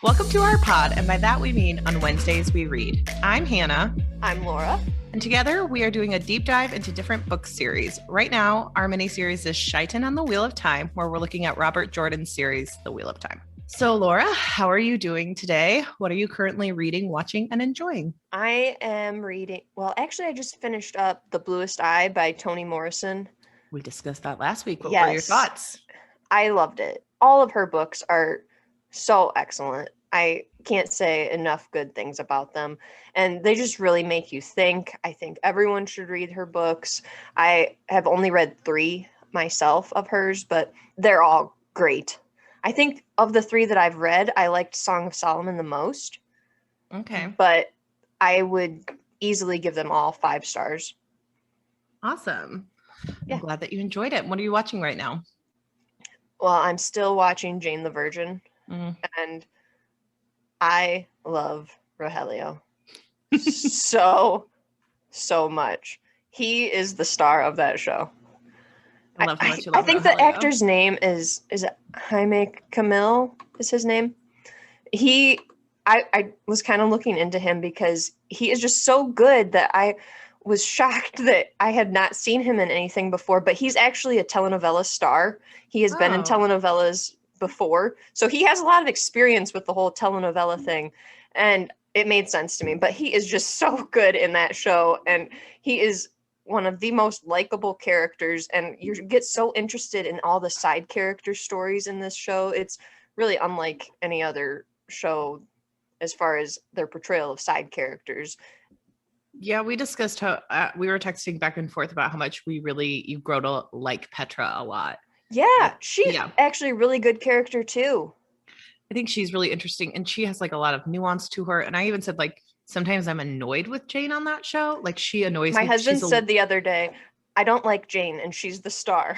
Welcome to our pod, and by that we mean on Wednesdays we read. I'm Hannah. I'm Laura. And together we are doing a deep dive into different book series. Right now, our mini-series is Shighten on the Wheel of Time, where we're looking at Robert Jordan's series, The Wheel of Time. So Laura, how are you doing today? What are you currently reading, watching, and enjoying? I am reading, actually I just finished up The Bluest Eye by Toni Morrison. We discussed that last week. What were your thoughts? I loved it. All of her books are so excellent. I can't say enough good things about them. And they just really make you think. I think everyone should read her books. I have only read 3 myself of hers, but they're all great. I think of the 3 that I've read, I liked Song of Solomon the most. Okay. But I would easily give them all 5 stars. Awesome. Yeah. I'm glad that you enjoyed it. What are you watching right now? Well, I'm still watching Jane the Virgin. And I love Rogelio so much. He is the star of that show. I love how much you love I think Rogelio. The actor's name is it Jaime Camil is his name. I was kind of looking into him because he is just so good that I was shocked that I had not seen him in anything before, but he's actually a telenovela star. He has been in telenovelas before, so he has a lot of experience with the whole telenovela thing, and it made sense to me. But he is just so good in that show, and he is one of the most likable characters, and you get so interested in all the side character stories in this show. It's really unlike any other show as far as their portrayal of side characters. Yeah, we discussed how we were texting back and forth about how much you grow to like Petra a lot. Yeah, she's actually a really good character too. I think she's really interesting, and she has like a lot of nuance to her. And I even said, like, sometimes I'm annoyed with Jane on that show. Like, she annoys me. My husband said the other day, I don't like Jane, and she's the star.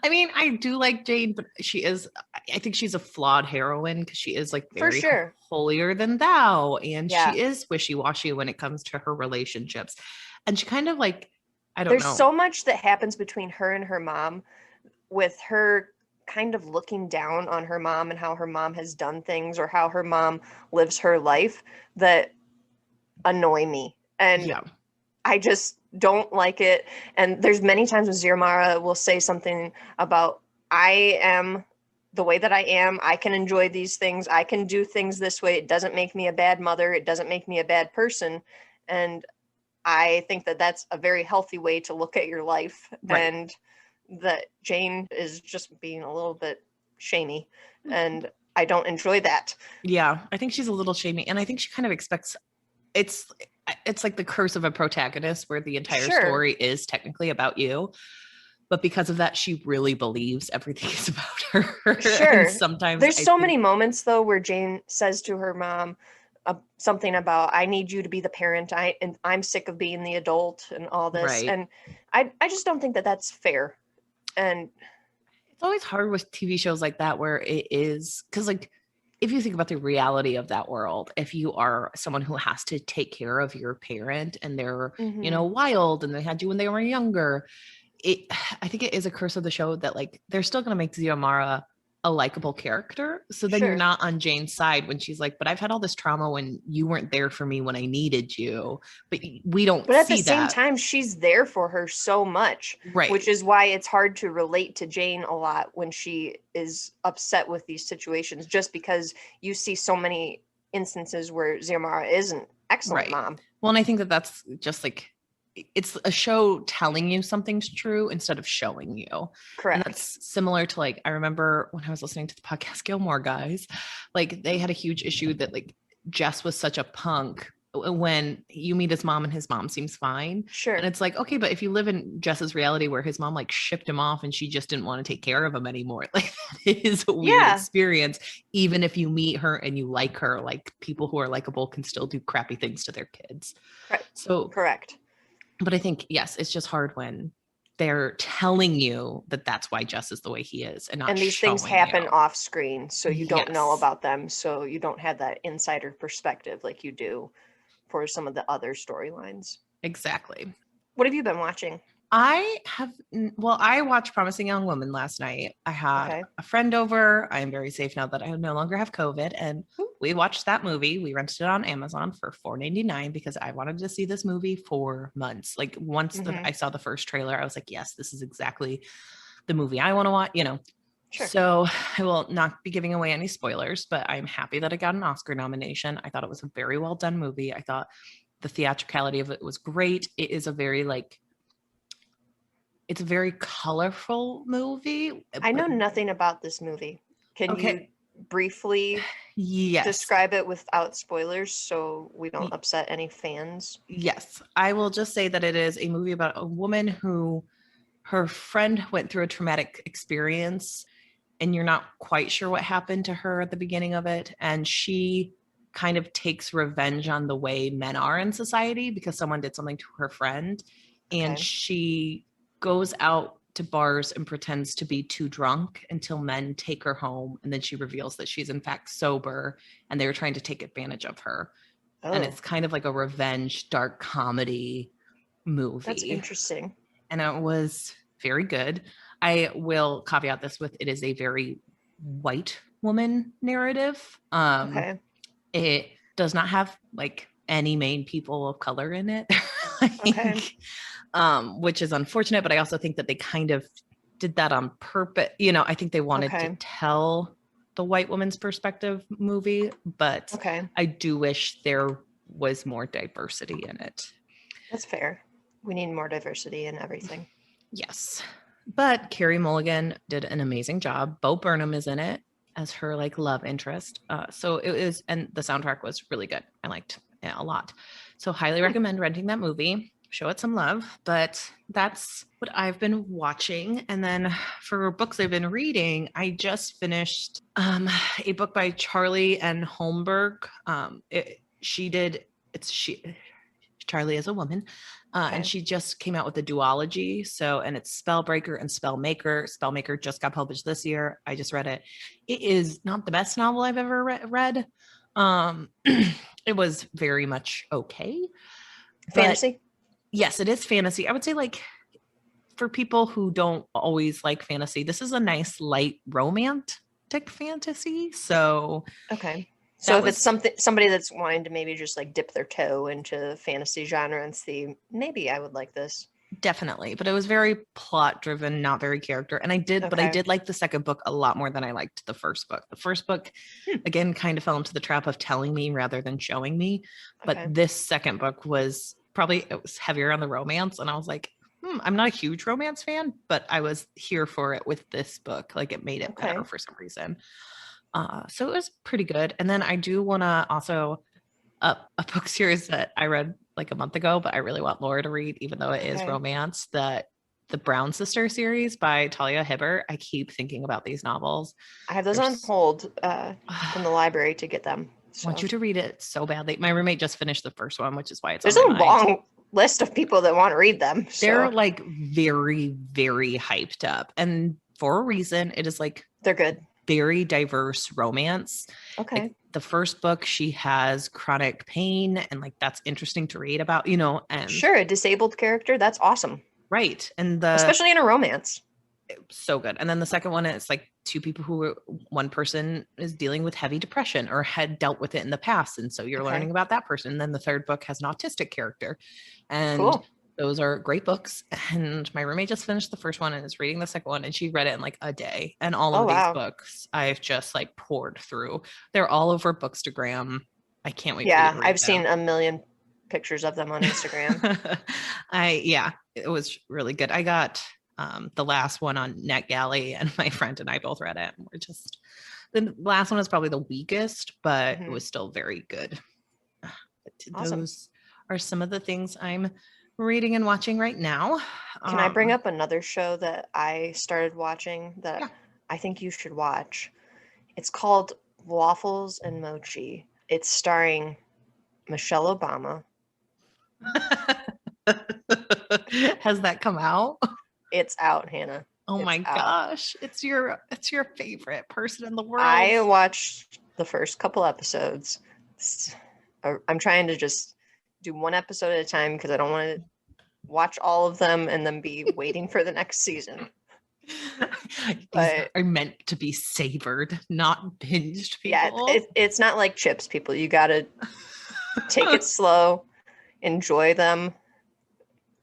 I mean, I do like Jane, but I think she's a flawed heroine because she is like very holier than thou, and she is wishy-washy when it comes to her relationships. And she kind of like, I don't know. There's so much that happens between her and her mom, with her kind of looking down on her mom and how her mom has done things or how her mom lives her life that annoy me. And I just don't like it. And there's many times when Ziamara will say something about, I am the way that I am. I can enjoy these things. I can do things this way. It doesn't make me a bad mother. It doesn't make me a bad person. And I think that that's a very healthy way to look at your life. Right. And that Jane is just being a little bit shamey, and I don't enjoy that. Yeah, I think she's a little shamey, and I think she kind of expects it's like the curse of a protagonist where the entire story is technically about you, but because of that she really believes everything is about her. And sometimes there's so many moments though where Jane says to her mom something about, I need you to be the parent, and I'm sick of being the adult and all this, and I just don't think that that's fair. And it's always hard with TV shows like that where it is, because like if you think about the reality of that world, if you are someone who has to take care of your parent and they're wild and they had you when they were younger, I think it is a curse of the show that like they're still going to make Ziamara a likable character. So then you're not on Jane's side when she's like, but I've had all this trauma when you weren't there for me when I needed you. But we don't see that. But at the same time, she's there for her so much. Right. Which is why it's hard to relate to Jane a lot when she is upset with these situations, just because you see so many instances where Ziamara is an excellent mom. Well, and I think that that's just like, it's a show telling you something's true instead of showing you. Correct. And that's similar to like, I remember when I was listening to the podcast Gilmore Guys, like they had a huge issue that like Jess was such a punk when you meet his mom and his mom seems fine. Sure. And it's like, okay, but if you live in Jess's reality where his mom like shipped him off and she just didn't want to take care of him anymore, like that is a weird experience. Even if you meet her and you like her, like people who are likable can still do crappy things to their kids. Right. So correct. But I think, yes, it's just hard when they're telling you that that's why Jess is the way he is and not and these things happen off screen, so you don't know about them, so you don't have that insider perspective like you do for some of the other storylines. Exactly. What have you been watching? I watched Promising Young Woman last night. I had a friend over. I am very safe now that I no longer have COVID. And we watched that movie. We rented it on Amazon for $4.99 because I wanted to see this movie for months. Like once I saw the first trailer, I was like, yes, this is exactly the movie I want to watch, Sure. So I will not be giving away any spoilers, but I'm happy that it got an Oscar nomination. I thought it was a very well done movie. I thought the theatricality of it was great. It is it's a very colorful movie. I know nothing about this movie. Can you briefly describe it without spoilers so we don't upset any fans? Yes. I will just say that it is a movie about a woman who her friend went through a traumatic experience and you're not quite sure what happened to her at the beginning of it. And she kind of takes revenge on the way men are in society because someone did something to her friend. And she goes out to bars and pretends to be too drunk until men take her home. And then she reveals that she's in fact sober and they were trying to take advantage of her. And it's kind of like a revenge dark comedy movie. That's interesting. And it was very good. I will caveat this with it is a very white woman narrative. It does not have like any main people of color in it. I think, which is unfortunate, but I also think that they kind of did that on purpose. I think they wanted to tell the white woman's perspective movie, but I do wish there was more diversity in it. That's fair. We need more diversity in everything. Yes. But Carey Mulligan did an amazing job. Bo Burnham is in it as her like love interest. So it is, and the soundtrack was really good. I liked it a lot. So highly recommend renting that movie. Show it some love. But that's what I've been watching. And then for books I've been reading, I just finished a book by Charlie and Holmberg. Charlie is a woman. And she just came out with a duology. And it's Spellbreaker and Spellmaker. Spellmaker just got published this year. I just read it. It is not the best novel I've ever read. It was very much okay. Fantasy? Yes, it is fantasy. I would say like for people who don't always like fantasy, this is a nice light romantic fantasy. So So if it's somebody that's wanting to maybe just like dip their toe into fantasy genre and see, maybe I would like this. Definitely. But it was very plot driven, not very character. And I did like the second book a lot more than I liked the first book. The first book, again, kind of fell into the trap of telling me rather than showing me. But this second book was heavier on the romance. And I was like, I'm not a huge romance fan, but I was here for it with this book. Like it made it better for some reason. So it was pretty good. And then I do want to also a book series that I read like a month ago, but I really want Laura to read, even though it is romance, the Brown Sister series by Talia Hibbert. I keep thinking about these novels. I have those on hold from the library to get them. So. I want you to read it so badly. My roommate just finished the first one, which is why it's there's a long list of people that want to read them. So. They're like very, very hyped up. And for a reason, it is like they're good. Very diverse romance. Like the first book, she has chronic pain, and like that's interesting to read about, and sure, a disabled character, that's awesome. Right. And especially in a romance. So good. And then the second one, it's like two people one person is dealing with heavy depression or had dealt with it in the past. And so you're learning about that person. And then the third book has an autistic character. And those are great books. And my roommate just finished the first one and is reading the second one. And she read it in like a day. And all of these books I've just like poured through. They're all over Bookstagram. I can't wait. Yeah, I've seen a million pictures of them on Instagram. It was really good. I got the last one on NetGalley, and my friend and I both read it. We're just the last one was probably the weakest, but it was still very good. Those are some of the things I'm reading and watching right now. Can I bring up another show that I started watching that I think you should watch? It's called Waffles and Mochi. It's starring Michelle Obama. Has that come out? It's out, Hannah. Oh my gosh. It's your favorite person in the world. I watched the first couple episodes. I'm trying to just do one episode at a time because I don't want to watch all of them and then be waiting for the next season. These But are meant to be savored, not binged, people. yeah, it's not like chips, people. You gotta take it slow, enjoy them.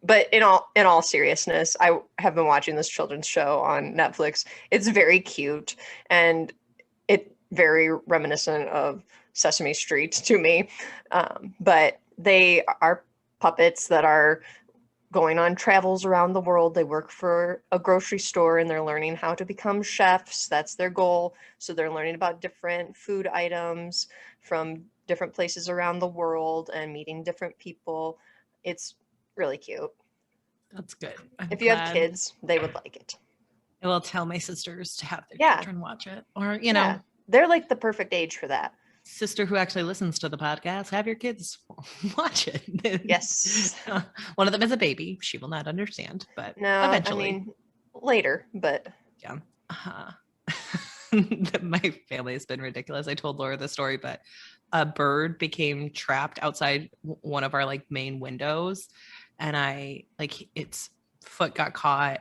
But in all seriousness, I have been watching this children's show on Netflix. It's very cute and it very reminiscent of Sesame Street to me. But they are puppets that are going on travels around the world. They work for a grocery store and they're learning how to become chefs. That's their goal. So they're learning about different food items from different places around the world and meeting different people. It's really cute. That's good. If you have kids, they would like it. I will tell my sisters to have their children watch it. Or, you know, they're like the perfect age for that. Sister who actually listens to the podcast, have your kids watch it. Yes. One of them is a baby. She will not understand, but no, eventually. I mean, later, but. Yeah. My family has been ridiculous. I told Laura the story, but a bird became trapped outside one of our like main windows. And its foot got caught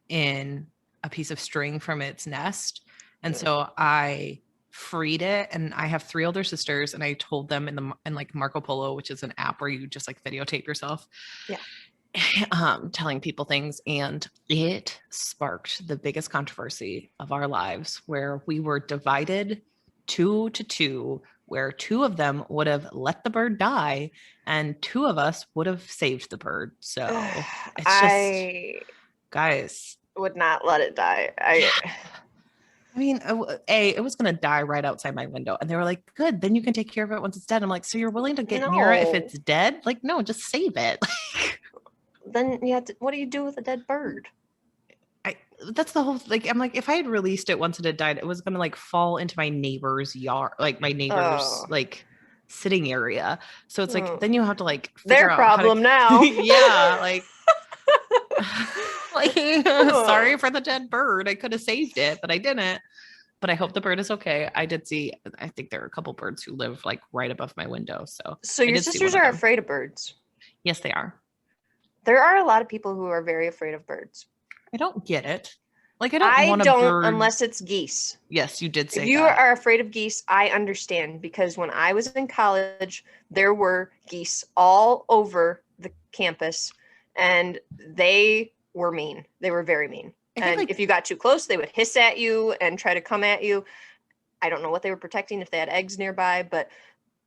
in a piece of string from its nest. And so I freed it, and I have 3 older sisters, and I told them in like Marco Polo, which is an app where you just like videotape yourself. Yeah. Telling people things, and it sparked the biggest controversy of our lives, where we were divided 2 to 2, where 2 of them would have let the bird die and 2 of us would have saved the bird. So it's just, guys, would not let it die. I mean, it was going to die right outside my window. And they were like, good, then you can take care of it once it's dead. I'm like, so you're willing to get near it if it's dead? Like, no, just save it. Then you have to, what do you do with a dead bird? That's the whole, like, I'm like, if I had released it once it had died, it was going to like fall into my neighbor's yard, like my neighbor's like sitting area. So it's like, then you have to like their problem now. Yeah. Like, sorry for the dead bird. I could have saved it, but I didn't. But I hope the bird is okay. I think there are a couple birds who live like right above my window. So your sisters are afraid of birds? Yes, they are. There are a lot of people who are very afraid of birds. I don't get it. Like, I don't bird unless it's geese. Yes, you did say if you are afraid of geese, I understand, because when I was in college, there were geese all over the campus, and they were mean. They were very mean. And if you got too close, they would hiss at you and try to come at you. I don't know what they were protecting, if they had eggs nearby, but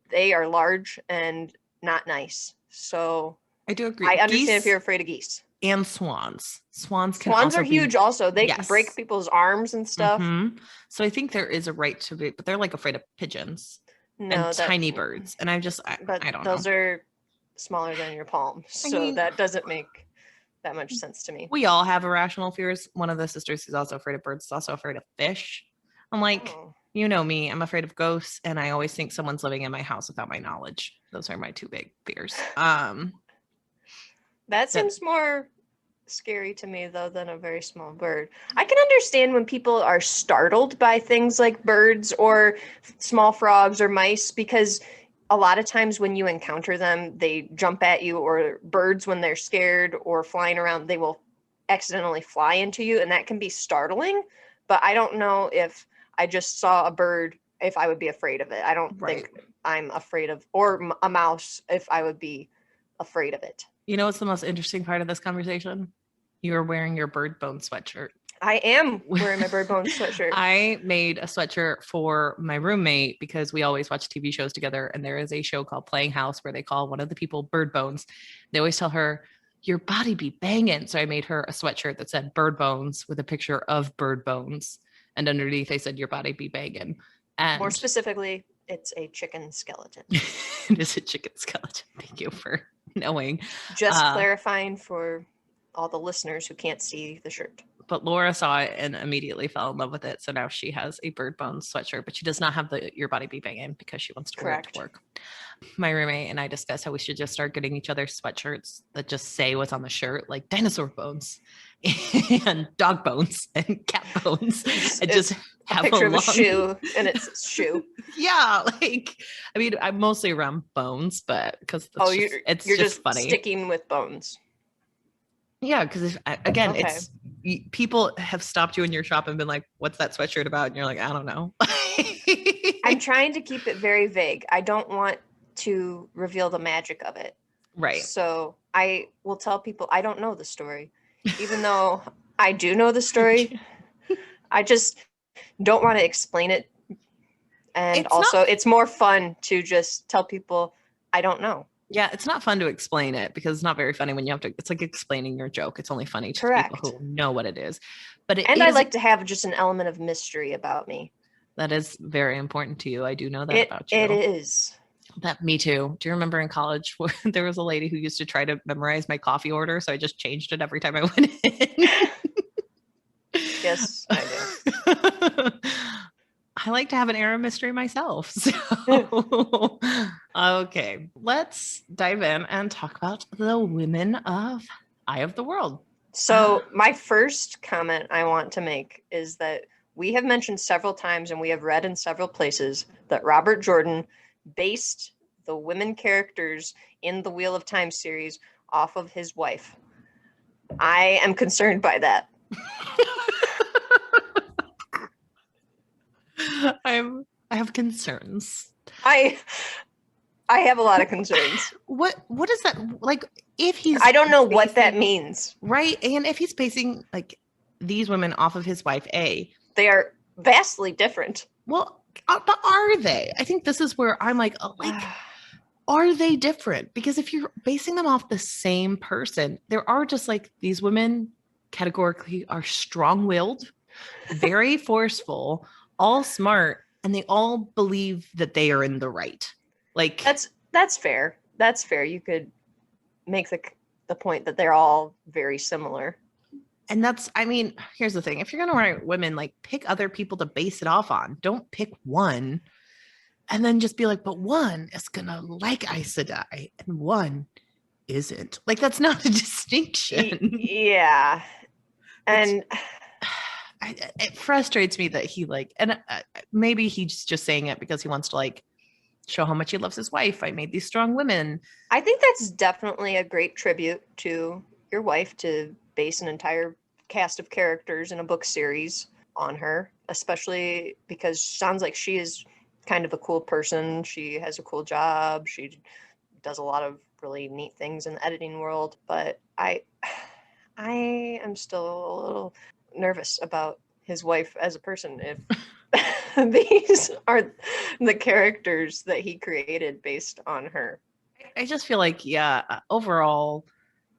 they are large and not nice. So I do agree. I understand if you're afraid of geese. And swans. Swans are huge also. They break people's arms and stuff. Mm-hmm. So I think there is a right to be, but they're like afraid of pigeons and tiny birds. And I don't know. Those are smaller than your palm. So that doesn't make that much sense to me. We all have irrational fears. One of the sisters who's also afraid of birds is also afraid of fish. I'm like, you know me, I'm afraid of ghosts, and I always think someone's living in my house without my knowledge. Those are my 2 big fears. That seems more scary to me, though, than a very small bird. I can understand when people are startled by things like birds or small frogs or mice, because a lot of times when you encounter them, they jump at you, or birds, when they're scared or flying around, they will accidentally fly into you, and that can be startling. But I don't know if I just saw a bird, if I would be afraid of it. I don't think I'm afraid of, or a mouse, if I would be afraid of it. You know what's the most interesting part of this conversation? You're wearing your bird bone sweatshirt. I am wearing my bird bone sweatshirt. I made a sweatshirt for my roommate because we always watch TV shows together. And there is a show called Playing House where they call one of the people Bird Bones. They always tell her, your body be banging. So I made her a sweatshirt that said Bird Bones with a picture of bird bones. And underneath they said, your body be banging. And more specifically, it's a chicken skeleton. It is a chicken skeleton. Thank you for knowing. Just clarifying for all the listeners who can't see the shirt. But Laura saw it and immediately fell in love with it. So now she has a bird bone sweatshirt, but she does not have the your body be banging because she wants to wear it to work. My roommate and I discussed how we should just start getting each other sweatshirts that just say what's on the shirt, like dinosaur bones and dog bones and cat bones, and just have a picture of a shoe, and it's shoe. Yeah, like, I mean, I'm mostly around bones, but because you're just funny. Sticking with bones. Yeah, because again, Okay. people have stopped you in your shop and been like, "What's that sweatshirt about?" And you're like, "I don't know." I'm trying to keep it very vague. I don't want to reveal the magic of it. Right. So I will tell people I don't know the story. Even though I do know the story, I just don't want to explain it. And It's also, not. it's more fun to just tell people I don't know. Yeah, it's not fun to explain it because it's not very funny when you have to. It's like explaining your joke. It's only funny to the people Correct. who know what it is. But it And I is like to have just an element of mystery about me. that is very important to you. I do know that It about it you. is. That me too. Do you remember in college where there was a lady who used to try to memorize my coffee order, so I just changed it every time I went in. Yes, I do. I like to have an air of mystery myself. So, okay, let's dive in and talk about the women of Eye of the World. So, my first comment I want to make is that we have mentioned several times and we have read in several places that Robert Jordan based the women characters in the Wheel of Time series off of his wife. I am concerned by that. I have concerns. I have a lot of concerns. What is that like? If he's, I don't know what that means. Right, and if he's basing like these women off of his wife, they are vastly different. Well, but are they? I think this is where I'm like, are they different? Because if you're basing them off the same person, there are just like these women categorically are strong-willed, very forceful, all smart, and they all believe that they are in the right. Like that's fair. That's fair. You could make the point that they're all very similar. And that's, I mean, here's the thing. If you're going to write women, like pick other people to base it off on. Don't pick one and then just be like, but one is going to like Aes Sedai and one isn't. Like, that's not a distinction. Yeah. And it frustrates me that he like, and maybe he's just saying it because he wants to like show how much he loves his wife. I made these strong women. I think that's definitely a great tribute to your wife to base an entire cast of characters in a book series on her, especially because sounds like she is kind of a cool person. She has a cool job. She does a lot of really neat things in the editing world, but I am still a little nervous about his wife as a person if these are the characters that he created based on her. I just feel like, overall,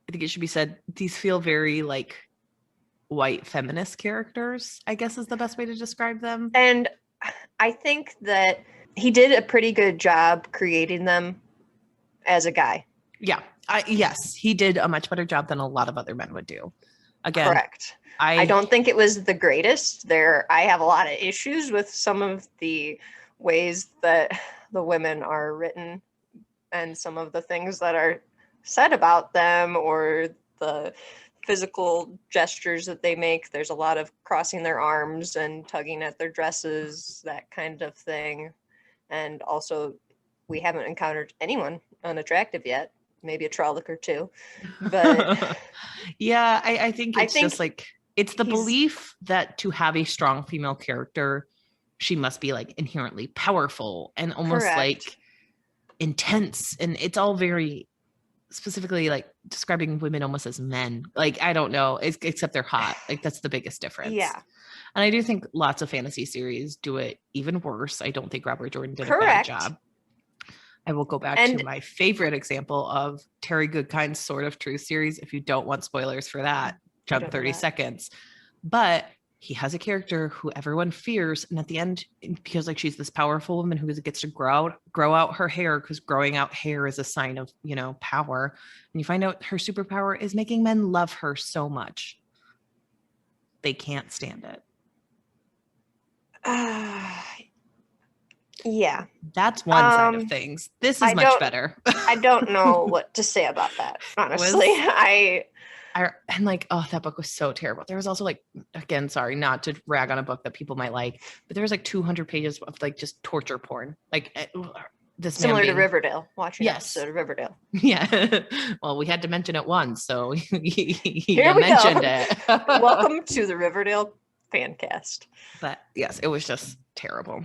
I think it should be said, these feel very like white feminist characters, I guess is the best way to describe them. And I think that he did a pretty good job creating them as a guy. Yeah. Yes, he did a much better job than a lot of other men would do. Again, correct. I don't think it was the greatest. I have a lot of issues with some of the ways that the women are written and some of the things that are said about them or the physical gestures that they make. There's a lot of crossing their arms and tugging at their dresses, that kind of thing. And also, we haven't encountered anyone unattractive yet. Maybe a Trolloc or two. But yeah, I think it's just like, it's the belief that to have a strong female character, she must be like inherently powerful and almost like intense. And it's all very specifically like describing women almost as men. Like, I don't know, except they're hot. Like, that's the biggest difference. Yeah. And I do think lots of fantasy series do it even worse. I don't think Robert Jordan did a bad job. I will go back to my favorite example of Terry Goodkind's Sword of Truth series. If you don't want spoilers for that, jump 30 seconds. But he has a character who everyone fears. And at the end, because like she's this powerful woman who gets to grow out her hair, because growing out hair is a sign of, power. And you find out her superpower is making men love her so much. They can't stand it. Yeah. That's one side of things. This is much better. I don't know what to say about that, honestly. And like, that book was so terrible. There was also like, again, sorry, not to rag on a book that people might like, but there was like 200 pages of like just torture porn. Like, this man Similar to being, Riverdale, watching an yes, episode of Riverdale. yeah. Well, we had to mention it once, so you Here we mentioned go. it. Welcome to the Riverdale fan cast. But yes, it was just terrible.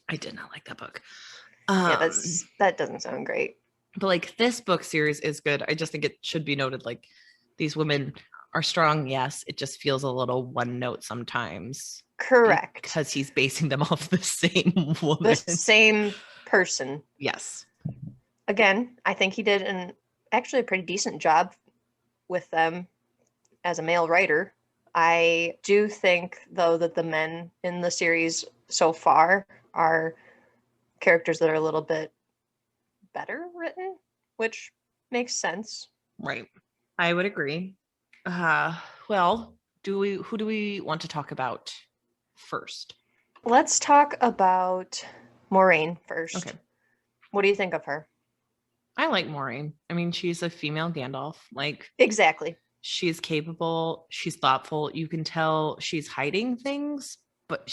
I did not like that book. Yeah, that doesn't sound great. But like, this book series is good. I just think it should be noted, like, these women are strong. Yes, it just feels a little one note sometimes. Correct. Because he's basing them off the same woman. The same person. Yes. Again, I think he did actually a pretty decent job with them as a male writer. I do think, though, that the men in the series so far are characters that are a little bit better written, which makes sense. Right. I would agree. Well, who do we want to talk about first? Let's talk about Moraine first. Okay. What do you think of her? I like Moraine. I mean, she's a female Gandalf. Like, exactly. She's capable. She's thoughtful. You can tell she's hiding things, but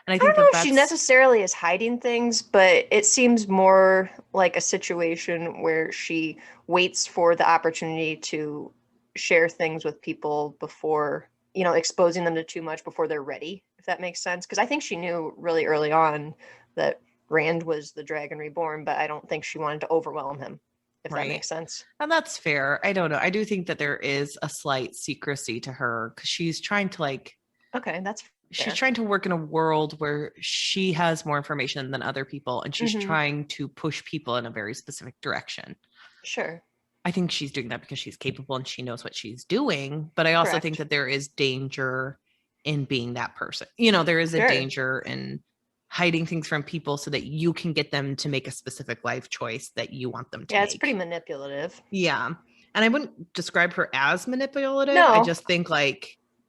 and I think don't know if she necessarily is hiding things, but it seems more like a situation where she waits for the opportunity to share things with people before, exposing them to too much before they're ready, if that makes sense. Because I think she knew really early on that Rand was the Dragon Reborn, but I don't think she wanted to overwhelm him, if that makes sense. And that's fair. I don't know. I do think that there is a slight secrecy to her because she's trying to okay, that's fair. She's trying to work in a world where she has more information than other people, and she's trying to push people in a very specific direction. Sure. I think she's doing that because she's capable and she knows what she's doing. But I also think that there is danger in being that person. There is a danger in hiding things from people so that you can get them to make a specific life choice that you want them to make. Yeah, it's pretty manipulative. Yeah. And I wouldn't describe her as manipulative. No. I just think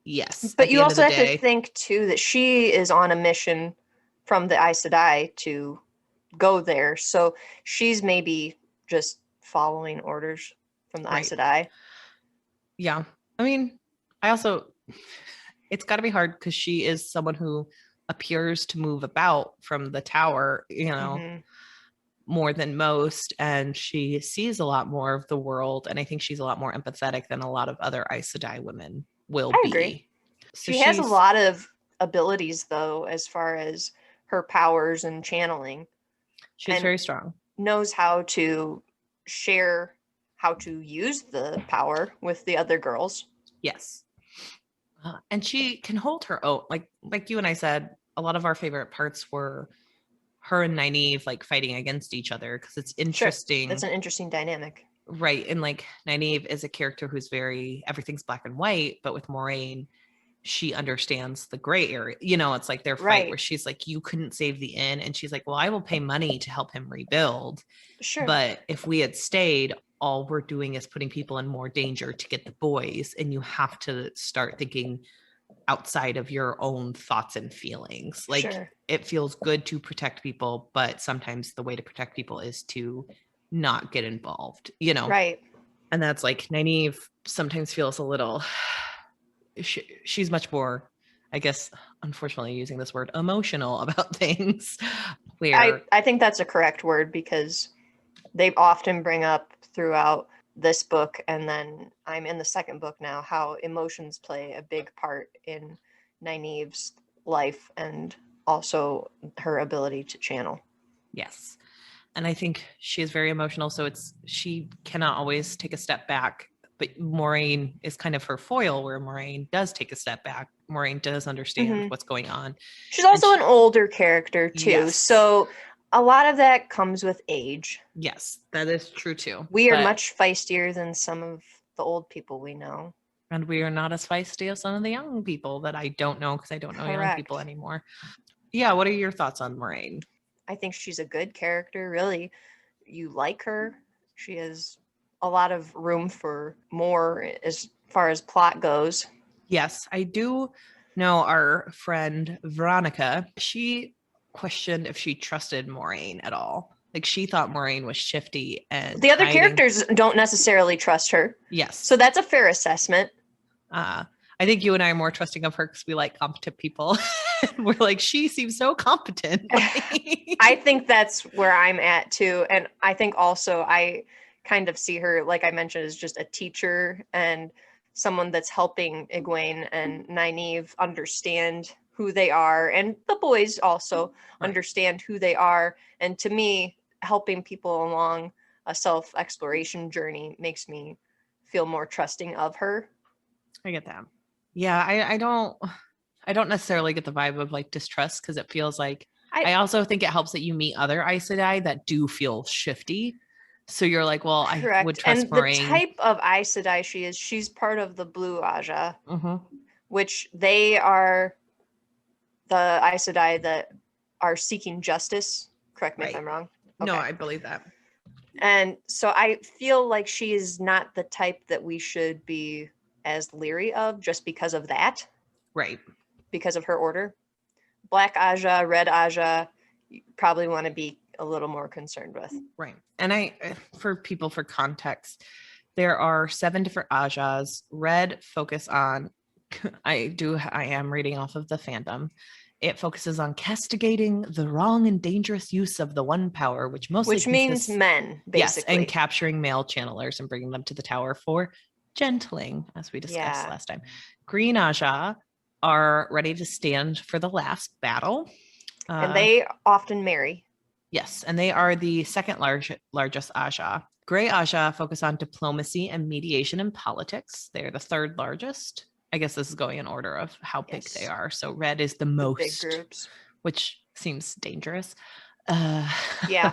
yes. But you also have to think, too, that she is on a mission from the Aes Sedai to go there. So she's maybe just following orders from the Aes Sedai. Yeah. I mean, it's got to be hard because she is someone who appears to move about from the tower, more than most. And she sees a lot more of the world. And I think she's a lot more empathetic than a lot of other Aes Sedai women will be. Agree. So she has a lot of abilities, though, as far as her powers and channeling. She's very strong. Knows how to share how to use the power with the other girls. Yes. And she can hold her own. Like you and I said, a lot of our favorite parts were her and Nynaeve fighting against each other because it's interesting. Sure. That's an interesting dynamic. Right. And Nynaeve is a character who's everything's black and white, but with Moraine, she understands the gray area. It's like their fight where she's like, you couldn't save the inn. And she's like, well, I will pay money to help him rebuild. Sure. But if we had stayed, all we're doing is putting people in more danger to get the boys. And you have to start thinking outside of your own thoughts and feelings. It feels good to protect people, but sometimes the way to protect people is to not get involved, Right. And that's Nynaeve sometimes feels a little, she's much more, I guess, unfortunately using this word, emotional about things. Where I think that's a correct word because they often bring up throughout this book, and then I'm in the second book now, how emotions play a big part in Nynaeve's life and also her ability to channel. Yes. And I think she is very emotional, so she cannot always take a step back. But Moraine is kind of her foil, where Moraine does take a step back. Moraine does understand what's going on. She's also an older character, too. Yes. So a lot of that comes with age. Yes, that is true, too. We are much feistier than some of the old people we know. And we are not as feisty as some of the young people that I don't know because I don't know young people anymore. Yeah, what are your thoughts on Moraine? I think she's a good character, really. You like her. She has a lot of room for more as far as plot goes. Yes, I do know our friend Veronica. She questioned if she trusted Moraine at all. She thought Moraine was shifty, and the other characters don't necessarily trust her. Yes. So that's a fair assessment. I think you and I are more trusting of her because we like competent people. We're like, she seems so competent. I think that's where I'm at too. And I think also I kind of see her, like I mentioned, as just a teacher and someone that's helping Egwene and Nynaeve understand who they are, and the boys also understand who they are. And to me, helping people along a self-exploration journey makes me feel more trusting of her. I get that. Yeah, I don't necessarily get the vibe of like distrust, because it feels like I also think it helps that you meet other Aes Sedai that do feel shifty. So you're like, well, correct. I would trust and Moraine. The type of Aes Sedai she's part of the Blue Aja, which they are the Aes Sedai that are seeking justice. Correct me if I'm wrong. Okay. No, I believe that. And so I feel like she is not the type that we should be as leery of just because of that. Right. Because of her order. Black Aja, Red Aja, you probably want to be a little more concerned with. Right. And for context, there are 7 different Ajas. Red focus on, I am reading off of the fandom. It focuses on castigating the wrong and dangerous use of the one power, which means men, basically. Yes, and capturing male channelers and bringing them to the tower for gentling, as we discussed last time. Green Aja are ready to stand for the last battle. And they often marry. Yes, and they are the second largest Aja. Gray Aja focus on diplomacy and mediation in politics. They're the third largest. I guess this is going in order of how big they are. So red is the most, big groups, which seems dangerous. Yeah.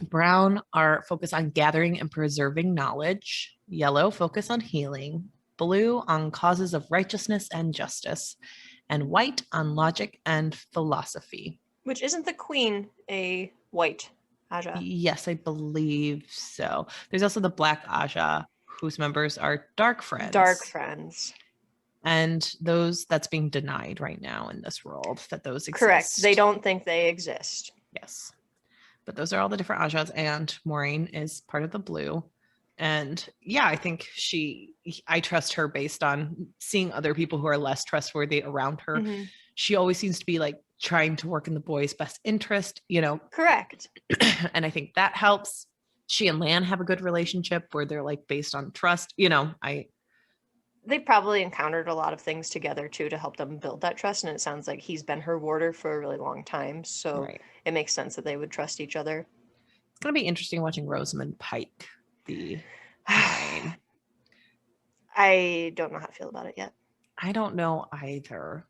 Brown are focused on gathering and preserving knowledge. Yellow focus on healing. Blue on causes of righteousness and justice. And white on logic and philosophy. Which isn't the queen a white Aja? Yes, I believe so. There's also the black Aja, whose members are dark friends. And that's being denied right now in this world, that those exist. Correct. They don't think they exist. Yes. But those are all the different Ajas, and Moraine is part of the blue. And yeah, I think I trust her based on seeing other people who are less trustworthy around her. Mm-hmm. She always seems to be like trying to work in the boys' best interest, Correct. And I think that helps. She and Lan have a good relationship where they're like based on trust, They probably encountered a lot of things together too to help them build that trust. And it sounds like he's been her warder for a really long time. So It makes sense that they would trust each other. It's going to be interesting watching Rosamund Pike, the I don't know how to feel about it yet. I don't know either.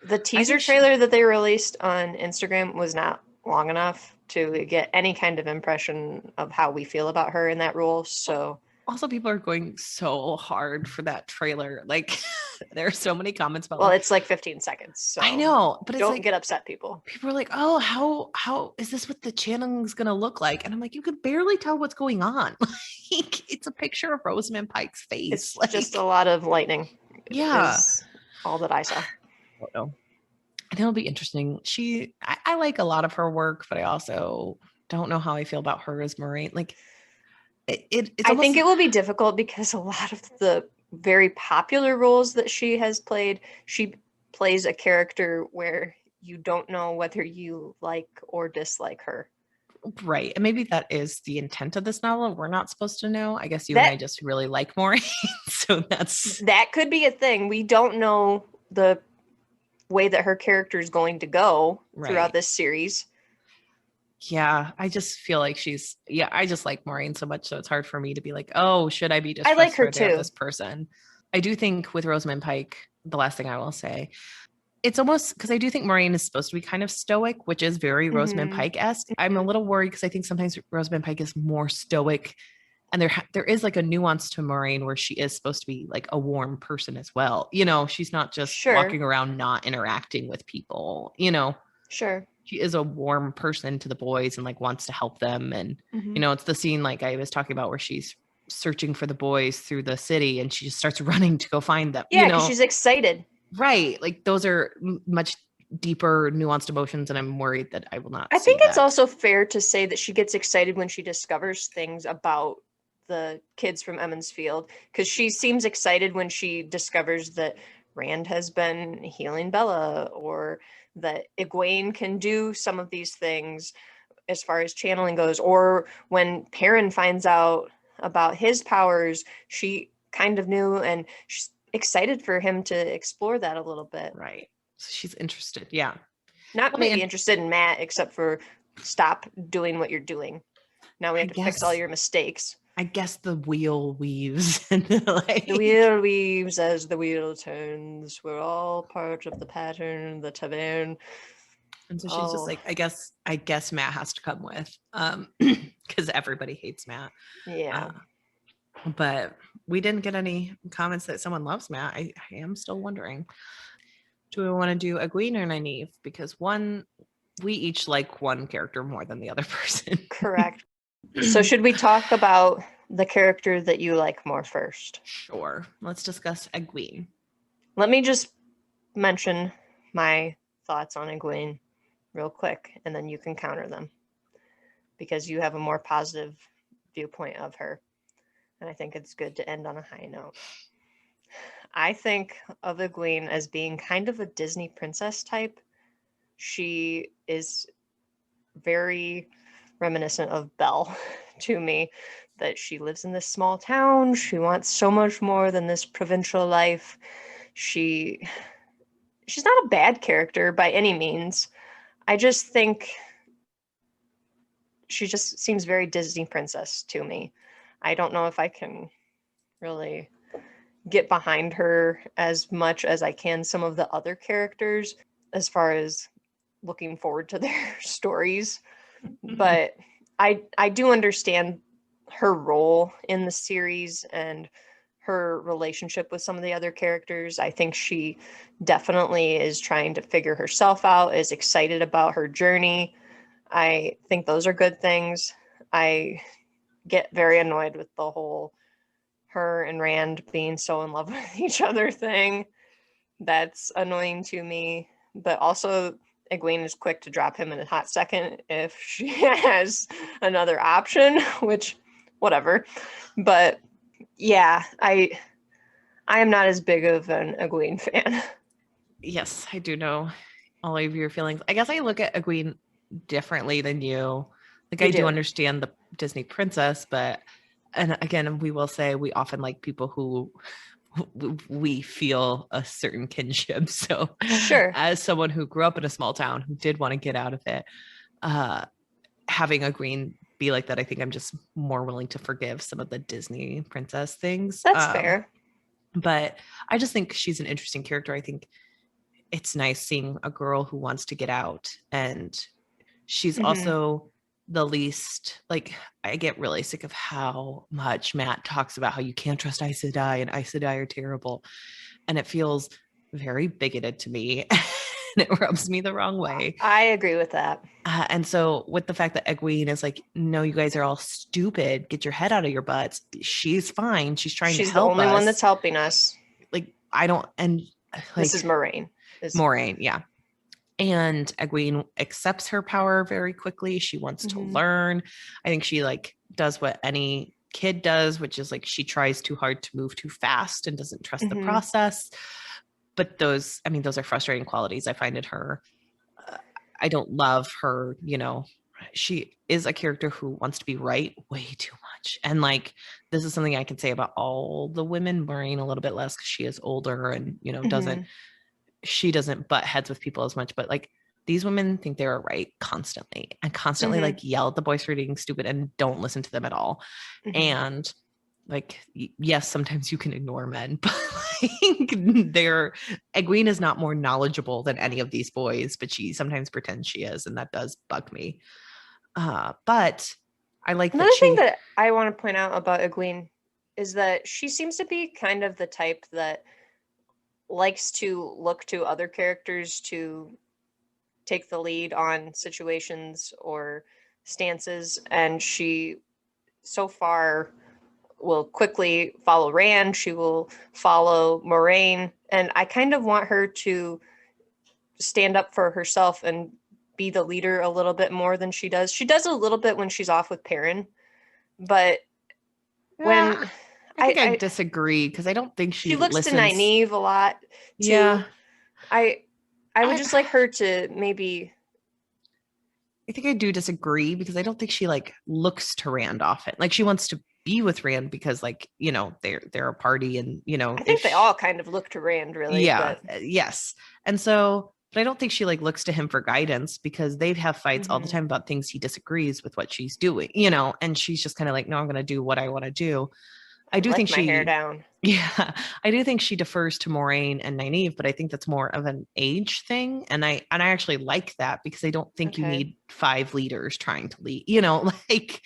The teaser trailer that they released on Instagram was not long enough to get any kind of impression of how we feel about her in that role. So also, people are going so hard for that trailer. Like, there are so many comments about. Well, it's like 15 seconds. So I know, but don't get upset, people. People are like, "Oh, how is this? What the channeling's gonna look like?" And I'm like, you could barely tell what's going on. Like, it's a picture of Rosamund Pike's face. It's just a lot of lightning. Yeah, all that I saw. Oh, no. And it'll be interesting. I like a lot of her work, but I also don't know how I feel about her as Moraine. Like. I think it will be difficult because a lot of the very popular roles that she has played, she plays a character where you don't know whether you like or dislike her. Right. And maybe that is the intent of this novel. We're not supposed to know. I guess you and I just really like Moraine. So that could be a thing. We don't know the way that her character is going to go throughout this series. Yeah, I just feel like I just like Moraine so much, so it's hard for me to be like, oh, should I be I like her too. This person? I do think with Rosamund Pike, the last thing I will say, it's almost because I do think Moraine is supposed to be kind of stoic, which is very Rosamund Pike-esque. I'm a little worried because I think sometimes Rosamund Pike is more stoic, and there is like a nuance to Moraine where she is supposed to be like a warm person as well. She's not just walking around not interacting with people. Sure. She is a warm person to the boys and like wants to help them. And, it's the scene like I was talking about where she's searching for the boys through the city and she just starts running to go find them. Yeah, because she's excited. Right. Like those are much deeper, nuanced emotions. And I'm worried that I will not. I think it's also fair to say that she gets excited when she discovers things about the kids from Emmons Field, because she seems excited when she discovers that Rand has been healing Bella, or that Egwene can do some of these things as far as channeling goes, or when Perrin finds out about his powers, she kind of knew, and she's excited for him to explore that a little bit. Right. So she's interested. Yeah. Not maybe interested in Matt, except for stop doing what you're doing. Now we have to fix all your mistakes. I guess the wheel weaves. The wheel weaves as the wheel turns. We're all part of the pattern, the tavern. And so she's just like, I guess Matt has to come with, because everybody hates Matt. Yeah. But we didn't get any comments that someone loves Matt. I am still wondering. Do we want to do Egwene or Nynaeve? Because we each like one character more than the other person. Correct. So should we talk about the character that you like more first? Sure. Let's discuss Egwene. Let me just mention my thoughts on Egwene real quick, and then you can counter them, because you have a more positive viewpoint of her. And I think it's good to end on a high note. I think of Egwene as being kind of a Disney princess type. She is very reminiscent of Belle to me, that she lives in this small town. She wants so much more than this provincial life. She's not a bad character by any means. I just think she just seems very Disney princess to me. I don't know if I can really get behind her as much as I can some of the other characters as far as looking forward to their stories. But I do understand her role in the series and her relationship with some of the other characters. I think she definitely is trying to figure herself out, is excited about her journey. I think those are good things. I get very annoyed with the whole her and Rand being so in love with each other thing. That's annoying to me. But also, Egwene is quick to drop him in a hot second if she has another option, which, whatever. But yeah, I am not as big of an Egwene fan. Yes, I do know all of your feelings. I guess I look at Egwene differently than you. Like, I do understand the Disney princess, and again, we will say we often like people who we feel a certain kinship. So sure, as someone who grew up in a small town who did want to get out of it, having Egwene be like that, I think I'm just more willing to forgive some of the Disney princess things. That's fair. But I just think she's an interesting character. I think it's nice seeing a girl who wants to get out, and she's also the least, like, I get really sick of how much Matt talks about how you can't trust Aes Sedai and Aes Sedai are terrible. And it feels very bigoted to me. And it rubs me the wrong way. I agree with that. And so with the fact that Egwene is like, no, you guys are all stupid. Get your head out of your butts. She's fine. She's trying to help us. She's the only one that's helping us. Like, I don't, and like, this is Moraine. Moraine, yeah. And Egwene accepts her power very quickly. She wants to learn. I think she like does what any kid does, which is like she tries too hard to move too fast and doesn't trust the process. But those are frustrating qualities I find in her. I don't love her, she is a character who wants to be right way too much. And like, this is something I can say about all the women. Moraine a little bit less because she is older and, she doesn't butt heads with people as much, but like these women think they're right constantly and constantly like yell at the boys for being stupid and don't listen to them at all. And like, yes, sometimes you can ignore men, but like Egwene is not more knowledgeable than any of these boys, but she sometimes pretends she is. And that does bug me. But I like another thing that I want to point out about Egwene is that she seems to be kind of the type that likes to look to other characters to take the lead on situations or stances, and she so far will quickly follow Rand. She will follow Moraine, and I kind of want her to stand up for herself and be the leader a little bit more than she does. She does a little bit when she's off with Perrin, but when I think I disagree because I don't think she looks to Nynaeve a lot too. Yeah. I would just like her to maybe. I think I do disagree because I don't think she like looks to Rand often. Like she wants to be with Rand because like, you know, they're a party and, you know, I think they all kind of look to Rand really. Yeah. But. Yes. And so, but I don't think she like looks to him for guidance because they have fights all the time about things he disagrees with what she's doing, you know, and she's just kind of like, no, I'm going to do what I want to do. I do think my hair down. Yeah, I do think she defers to Moraine and Nynaeve, but I think that's more of an age thing. And I actually like that because I don't think you need 5 leaders trying to lead, you know, like,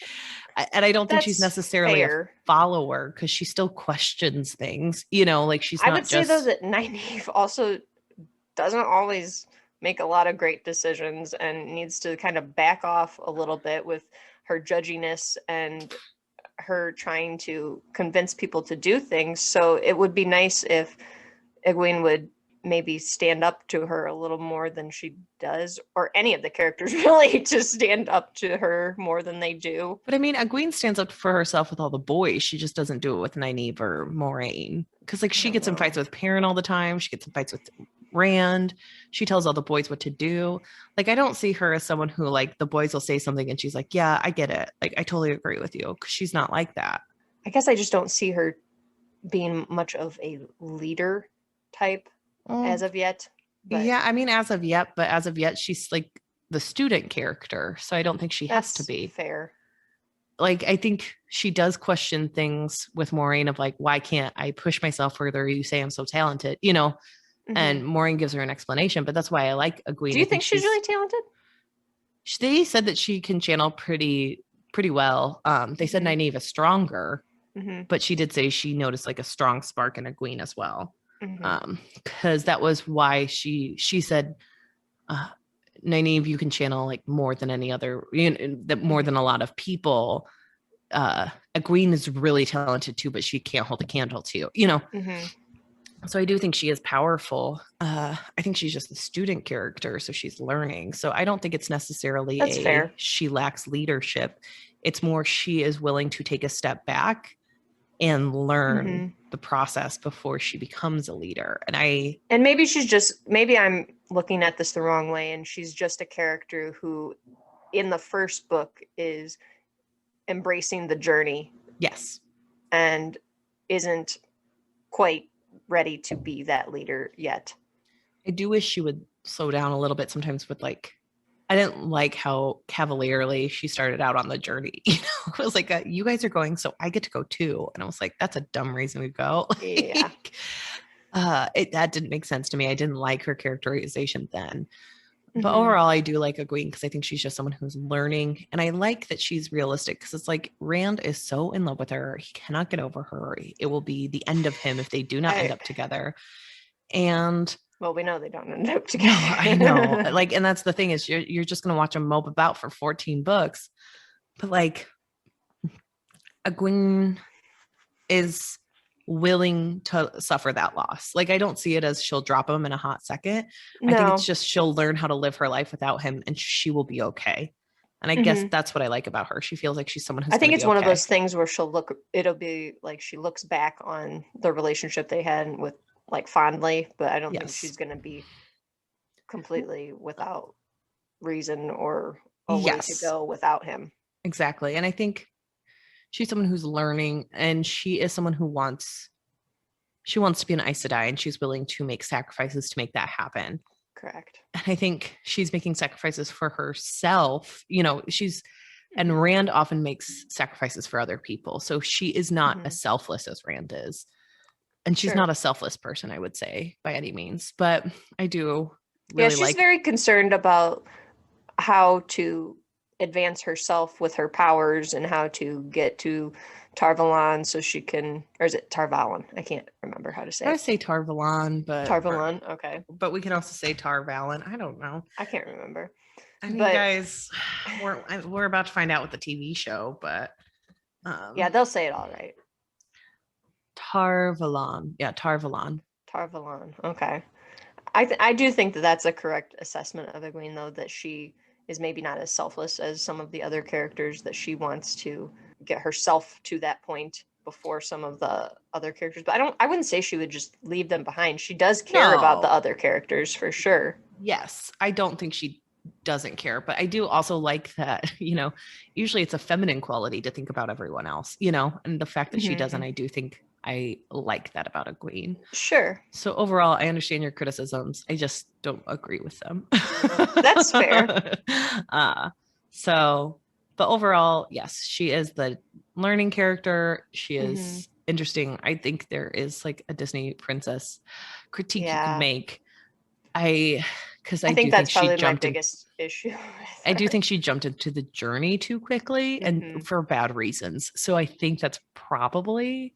and I don't think she's necessarily a follower because she still questions things, you know, like she's not. I would say though that Nynaeve also doesn't always make a lot of great decisions and needs to kind of back off a little bit with her judginess and her trying to convince people to do things. So it would be nice if Egwene would maybe stand up to her a little more than she does, or any of the characters really to stand up to her more than they do. But I mean, Egwene stands up for herself with all the boys. She just doesn't do it with Nynaeve or Moraine. Because like she gets in fights with Perrin all the time. She gets in fights with Rand. She tells all the boys what to do. Like I don't see her as someone who like the boys will say something and she's like, yeah, I get it. Like I totally agree with you. Because she's not like that. I guess I just don't see her being much of a leader type as of yet. But. Yeah, I mean as of yet, but as of yet she's like the student character. So I don't think she has to be. Fair. Like I think she does question things with Moraine of like, why can't I push myself further? You say I'm so talented, you know. And Moraine gives her an explanation, but that's why I like Egwene. Do you think she's really talented? They said that she can channel pretty well. They said Nynaeve is stronger, but she did say she noticed like a strong spark in Egwene as well. Because that was why she said, Nynaeve, you can channel like more than any other, you know, more than a lot of people. Egwene is really talented too, but she can't hold a candle to you, you know. So I do think she is powerful. I think she's just the student character, so she's learning. So I don't think it's necessarily fair. She lacks leadership. It's more she is willing to take a step back and learn the process before she becomes a leader. And maybe I'm looking at this the wrong way, and she's just a character who in the first book is embracing the journey. Yes. And isn't quite ready to be that leader yet. I do wish she would slow down a little bit sometimes with like, I didn't like how cavalierly she started out on the journey. You know, it was like, you guys are going, so I get to go too. And I was like, that's a dumb reason to go. Yeah. That didn't make sense to me. I didn't like her characterization then. But overall, I do like Egwene because I think she's just someone who's learning. And I like that she's realistic because it's like Rand is so in love with her. He cannot get over her. It will be the end of him if they do not end up together. And well, we know they don't end up together. I know. Like, and that's the thing is you're just going to watch them mope about for 14 books. But like Egwene is willing to suffer that loss. Like I don't see it as she'll drop him in a hot second. No. I think it's just she'll learn how to live her life without him and she will be okay. And I guess that's what I like about her. She feels like she's someone who's I think it's one of those things where it'll be like she looks back on the relationship they had with like fondly, but I don't think she's going to be completely without reason or a way to go without him. Exactly. And I think she's someone who's learning, and she is someone who wants to be an Aes Sedai, and she's willing to make sacrifices to make that happen. Correct. And I think she's making sacrifices for herself. You know, and Rand often makes sacrifices for other people. So she is not as selfless as Rand is. And she's not a selfless person, I would say, by any means. But I do really she's very concerned about how to advance herself with her powers and how to get to Tar Valon so she can, or is it Tar Valon? I can't remember how to say it. I say Tar Valon, but Tar Valon, okay. But we can also say Tar Valon. I don't know. I can't remember. I mean, guys, we're about to find out with the TV show, but yeah, they'll say it all right. Tar Valon. Yeah, Tar Valon. Tar Valon. Okay. I do think that that's a correct assessment of Egwene, though, that she is maybe not as selfless as some of the other characters, that she wants to get herself to that point before some of the other characters, but I wouldn't say she would just leave them behind. She does care about the other characters for sure. Yes. I don't think she doesn't care, but I do also like that, usually it's a feminine quality to think about everyone else, and the fact that she doesn't, I do think I like that about Egwene. Sure. So overall, I understand your criticisms. I just don't agree with them. That's fair. But overall, yes, she is the learning character. She is interesting. I think there is like a Disney princess critique you can make. I think that's probably my biggest issue. I do think she jumped into the journey too quickly and for bad reasons. So I think that's probably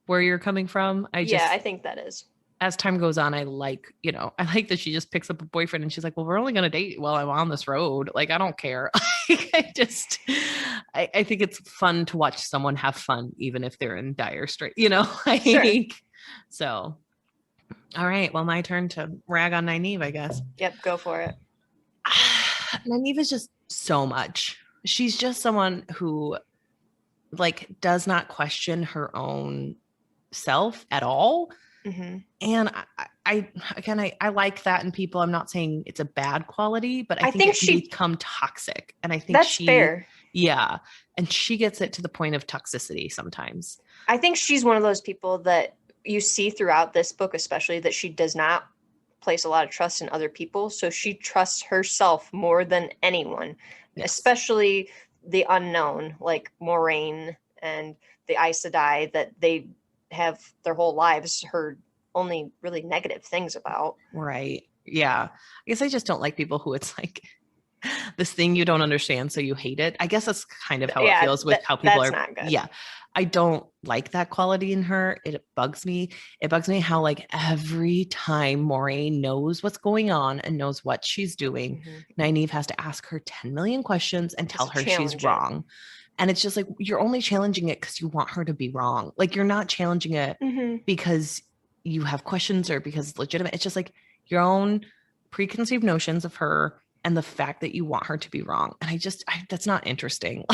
where you're coming from. I think that is. As time goes on, I like that she just picks up a boyfriend and she's like, well, we're only going to date while I'm on this road. Like, I don't care. I think it's fun to watch someone have fun, even if they're in dire straits, Sure. So, all right. Well, my turn to rag on Nynaeve, I guess. Yep. Go for it. Nynaeve is just so much. She's just someone who does not question her own self at all. And I like that in people. I'm not saying it's a bad quality, but I think she become toxic. And I think that's fair. Yeah. And she gets it to the point of toxicity sometimes. I think she's one of those people that you see throughout this book, especially, that she does not place a lot of trust in other people. So she trusts herself more than anyone, especially the unknown, like Moraine and the Aes Sedai, that they have their whole lives heard only really negative things about. Right. Yeah. I guess I just don't like people who it's like this thing you don't understand, so you hate it. I guess that's kind of how it feels with how people are. Not good. Yeah. I don't like that quality in her. It bugs me. It bugs me how every time Moraine knows what's going on and knows what she's doing, Nynaeve has to ask her 10 million questions and tell her she's wrong. And it's just you're only challenging it because you want her to be wrong. You're not challenging it because you have questions or because it's legitimate. It's just your own preconceived notions of her and the fact that you want her to be wrong. And that's not interesting.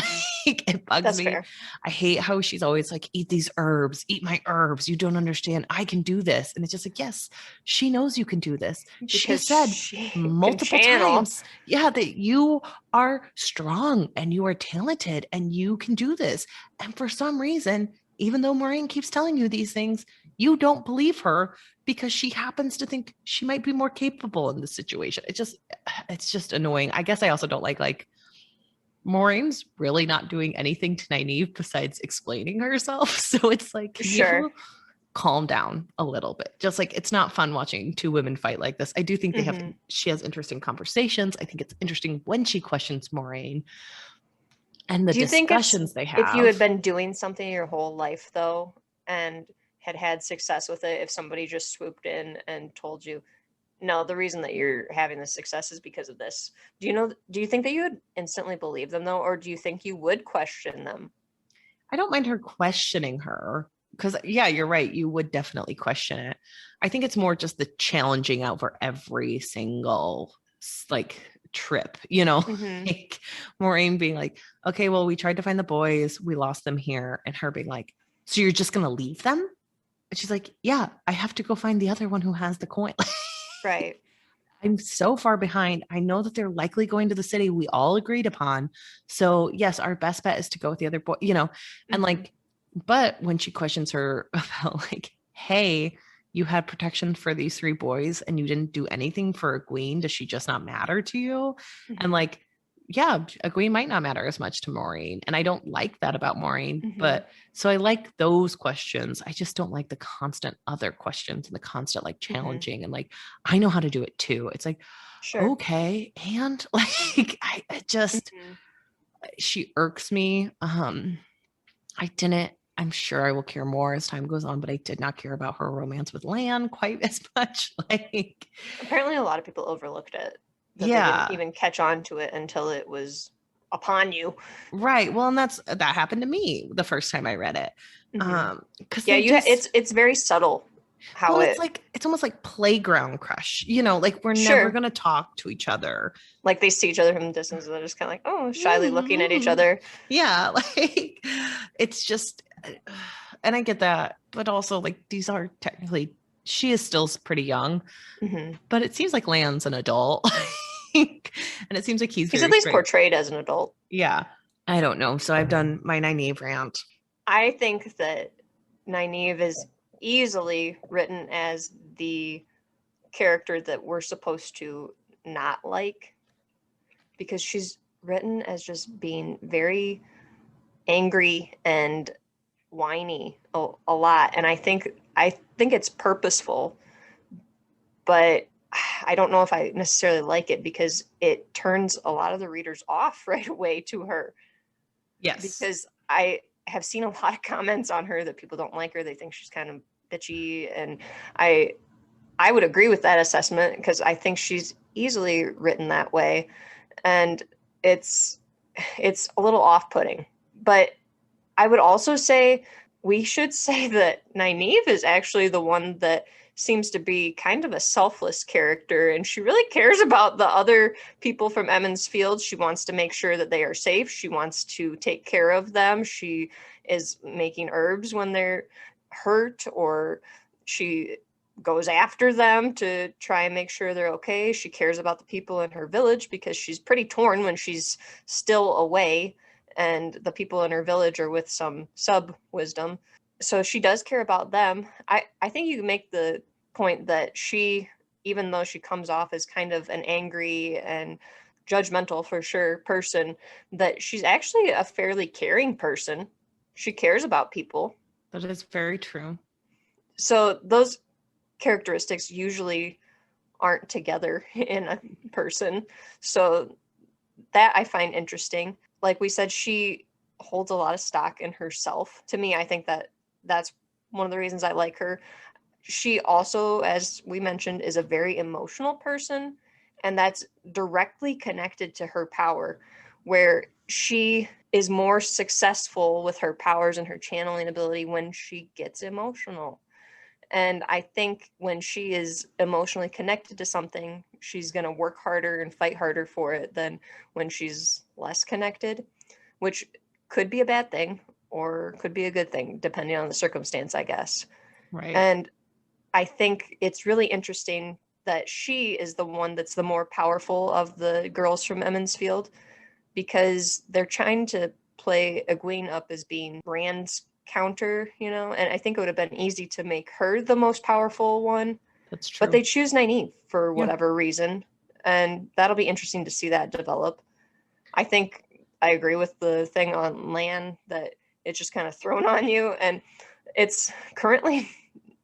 It bugs me. Fair. I hate how she's always eat these herbs, eat my herbs. You don't understand. I can do this. And it's just yes, she knows you can do this. Because she said multiple times, that you are strong and you are talented and you can do this. And for some reason, even though Moraine keeps telling you these things, you don't believe her because she happens to think she might be more capable in this situation. It's just annoying. I guess I also don't like Moraine's really not doing anything to Nynaeve besides explaining herself. So it's sure, calm down a little bit. Just it's not fun watching two women fight like this. I do think she has interesting conversations. I think it's interesting when she questions Moraine and the discussions they have. If you had been doing something your whole life though, and had success with it, if somebody just swooped in and told you, no, the reason that you're having this success is because of this. Do you think that you would instantly believe them though? Or do you think you would question them? I don't mind her questioning her because you're right. You would definitely question it. I think it's more just the challenging out for every single trip, Moraine being okay, well, we tried to find the boys. We lost them here. And her being so you're just going to leave them? And she's yeah, I have to go find the other one who has the coin. Right. I'm so far behind. I know that they're likely going to the city we all agreed upon. So yes, our best bet is to go with the other boy, and but when she questions her about hey, you had protection for these three boys and you didn't do anything for Egwene. Does she just not matter to you? And Egwene might not matter as much to Moraine. And I don't like that about Moraine, but so I like those questions. I just don't like the constant other questions and the constant challenging and I know how to do it too. It's sure. Okay. And I just, she irks me. I'm sure I will care more as time goes on, but I did not care about her romance with Lan quite as much. Apparently a lot of people overlooked it. They didn't even catch on to it until it was upon you. Right. Well, and that happened to me the first time I read it. It's very subtle how it's almost like playground crush, we're never going to talk to each other. They see each other from a distance and they're just kind of shyly looking at each other. Yeah. It's just, And I get that, but also like these are technically, she is still pretty young, but it seems like Lan's an adult. And it seems like he's at very least straight. portrayed as an adult. Yeah. I don't know. So I've done my Nynaeve rant. I think that Nynaeve is easily written as the character that we're supposed to not like, because she's written as just being very angry and whiny a lot, and I think it's purposeful, but I don't know if I necessarily like it because it turns a lot of the readers off right away to her. Yes. Because I have seen a lot of comments on her that people don't like her. They think she's kind of bitchy, and I would agree with that assessment because I think she's easily written that way, and it's a little off-putting. But I would also say we should say that Nynaeve is actually the one that seems to be kind of a selfless character, and she really cares about the other people from Emmons Field. She wants to make sure that they are safe. She wants to take care of them. She is making herbs when they're hurt, or she goes after them to try and make sure they're okay. She cares about the people in her village because she's pretty torn when she's still away and the people in her village are with some sub-wisdom. So she does care about them. I think you can make the point that she, even though she comes off as kind of an angry and judgmental for sure person, that she's actually a fairly caring person. She cares about people. That is very true. So those characteristics usually aren't together in a person. So that I find interesting. Like we said, she holds a lot of stock in herself. To me, I think that that's one of the reasons I like her. She also, as we mentioned, is a very emotional person, and that's directly connected to her power, where she is more successful with her powers and her channeling ability when she gets emotional. And I think when she is emotionally connected to something, she's going to work harder and fight harder for it than when she's less connected, which could be a bad thing or could be a good thing, depending on the circumstance, I guess. Right. And I think it's really interesting that she is the one that's the more powerful of the girls from Emmons Field, because they're trying to play Egwene up as being Rand's counter, and I think it would have been easy to make her the most powerful one. That's true. But they choose Nynaeve for whatever reason, and that'll be interesting to see that develop. I think I agree with the thing on Lan that it's just kind of thrown on you, and it's currently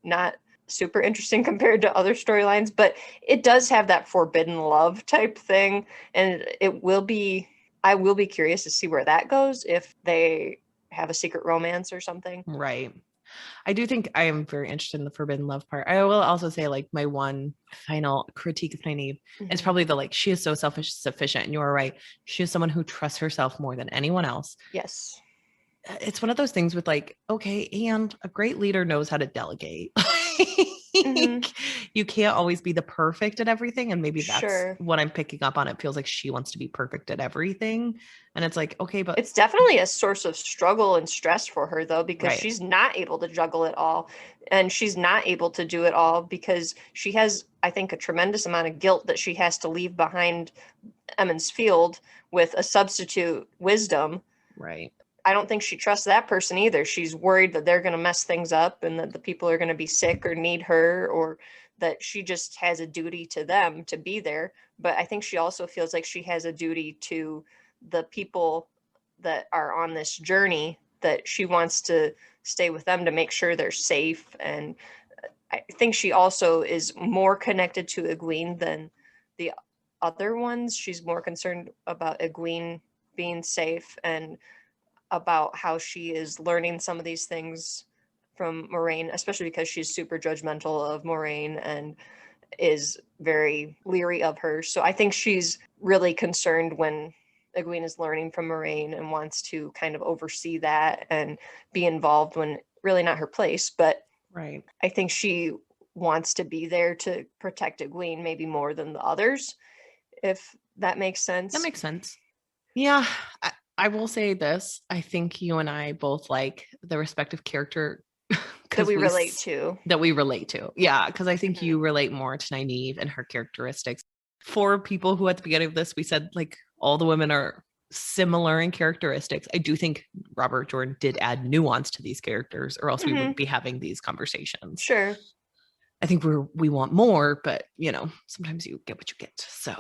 not super interesting compared to other storylines, but it does have that forbidden love type thing, and I will be curious to see where that goes, if they have a secret romance or something. Right. I do think I am very interested in the forbidden love part. I will also say, like, my one final critique of Nynaeve is probably she is so self-sufficient, and you're right. She is someone who trusts herself more than anyone else. Yes. It's one of those things with okay, and a great leader knows how to delegate. You can't always be the perfect at everything, and maybe that's what I'm picking up on. It feels like she wants to be perfect at everything, and it's like, okay, but it's definitely a source of struggle and stress for her, though, because she's not able to juggle it all, and she's not able to do it all because she has, I think, a tremendous amount of guilt that she has to leave behind Emmons Field with a substitute wisdom. Right. I don't think she trusts that person either. She's worried that they're going to mess things up and that the people are going to be sick or need her, or that she just has a duty to them to be there. But I think she also feels like she has a duty to the people that are on this journey, that she wants to stay with them to make sure they're safe. And I think she also is more connected to Egwene than the other ones. She's more concerned about Egwene being safe and about how she is learning some of these things from Moraine, especially because she's super judgmental of Moraine and is very leery of her. So I think she's really concerned when Egwene is learning from Moraine and wants to kind of oversee that and be involved when really not her place. But right. I think she wants to be there to protect Egwene maybe more than the others, if that makes sense. That makes sense. Yeah. I will say this. I think you and I both like the respective character that we relate to. That we relate to. Yeah, because I think you relate more to Nynaeve and her characteristics. For people who at the beginning of this, we said like all the women are similar in characteristics. I do think Robert Jordan did add nuance to these characters, or else we wouldn't be having these conversations. Sure. I think we want more, but you know, sometimes you get what you get. So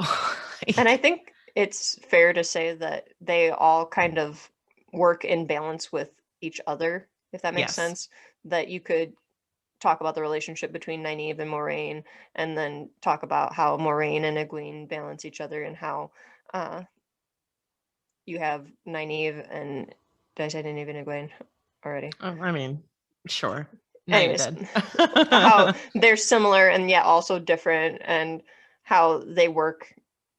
and I think it's fair to say that they all kind of work in balance with each other, if that makes sense. That you could talk about the relationship between Nynaeve and Moraine, and then talk about how Moraine and Egwene balance each other, and how you have Nynaeve and, did I say Nynaeve and Egwene already? I mean, sure. Anyways, how they're similar and yet also different, and how they work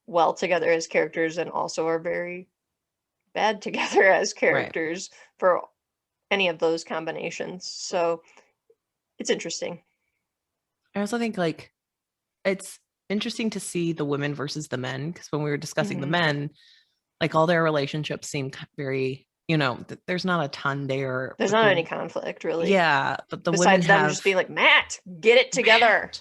well together as characters and also are very bad together as characters for any of those combinations. So it's interesting. I also think like it's interesting to see the women versus the men, because when we were discussing the men, like all their relationships seem very, you know, there's not a ton there. There's not any conflict really. Yeah, but the besides women them have... just being like, Matt, get it together.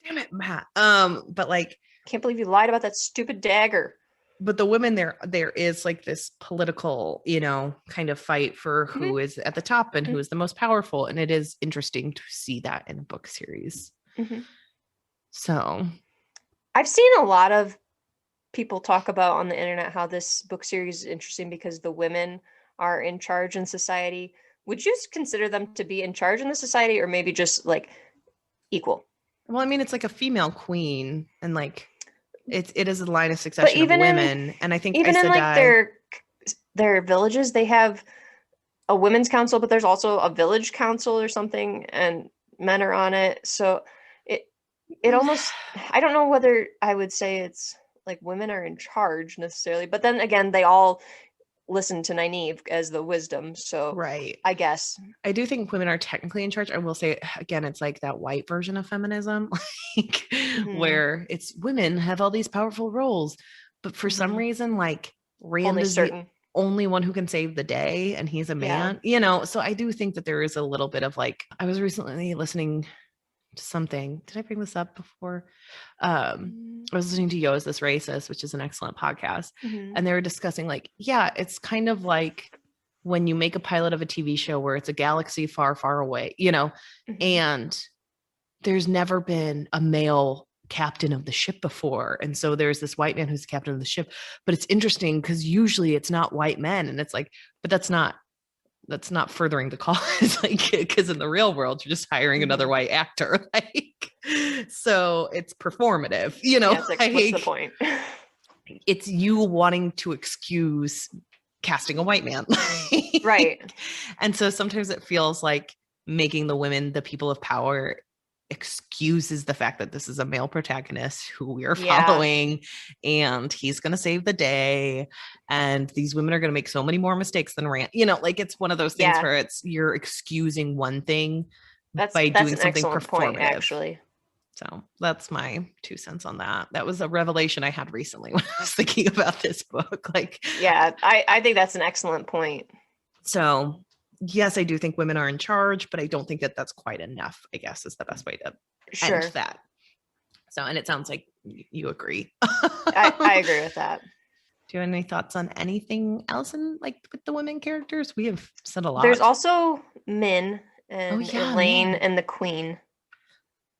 Damn it, Matt. But like, can't believe you lied about that stupid dagger. But the women there is like this political, you know, kind of fight for who is at the top and who is the most powerful. And it is interesting to see that in a book series. So I've seen a lot of people talk about on the internet how this book series is interesting because the women are in charge in society. Would you consider them to be in charge in the society, or maybe just like equal? Well, I mean, it's like a female queen, and like it is a line of succession of women. And I think even in like their villages, they have a women's council, but there's also a village council or something, and men are on it. So it almost, I don't know whether I would say it's like women are in charge necessarily, but then again, they all listen to Nynaeve as the wisdom. So I guess I do think women are technically in charge. I will say again, it's like that white version of feminism, like where it's women have all these powerful roles, but for some reason, like Rand is the only one who can save the day, and he's a man, you know. So I do think that there is a little bit of like, I was recently listening to something. Did I bring this up before? I was listening to Yo, Is This Racist, which is an excellent podcast. And they were discussing like, yeah, it's kind of like when you make a pilot of a TV show where it's a galaxy far, far away, you know, and there's never been a male captain of the ship before. And so there's this white man who's the captain of the ship, but it's interesting because usually it's not white men. And it's like, but that's not furthering the cause, like, because in the real world, you're just hiring another white actor. Like, so it's performative, you know, it's like, what's the point? It's you wanting to excuse casting a white man. Right. And so sometimes it feels like making the women the people of power excuses the fact that this is a male protagonist who we are following, and he's going to save the day, and these women are going to make so many more mistakes than Rand, you know, like it's one of those things where it's you're excusing one thing by doing something performative. Point, actually. So that's my 2 cents on that. That was a revelation I had recently when I was thinking about this book. Like, I think that's an excellent point. So yes, I do think women are in charge, but I don't think that that's quite enough, I guess, is the best way to end that. So, and it sounds like you agree. I agree with that. Do you have any thoughts on anything else in like with the women characters? We have said a lot. There's also Min and Elaine and the Queen.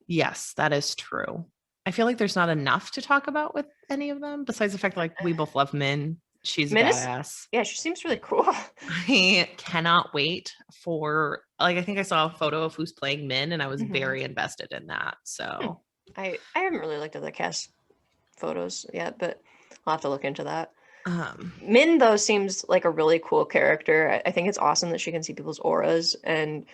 Yes, that is true. I feel like there's not enough to talk about with any of them, besides the fact that like we both love Min. She's a badass. She seems really cool. I cannot wait for, like, I think I saw a photo of who's playing Min, and I was very invested in that. So I haven't really looked at the cast photos yet, but I'll have to look into that. Min, though, seems like a really cool character. I think it's awesome that she can see people's auras and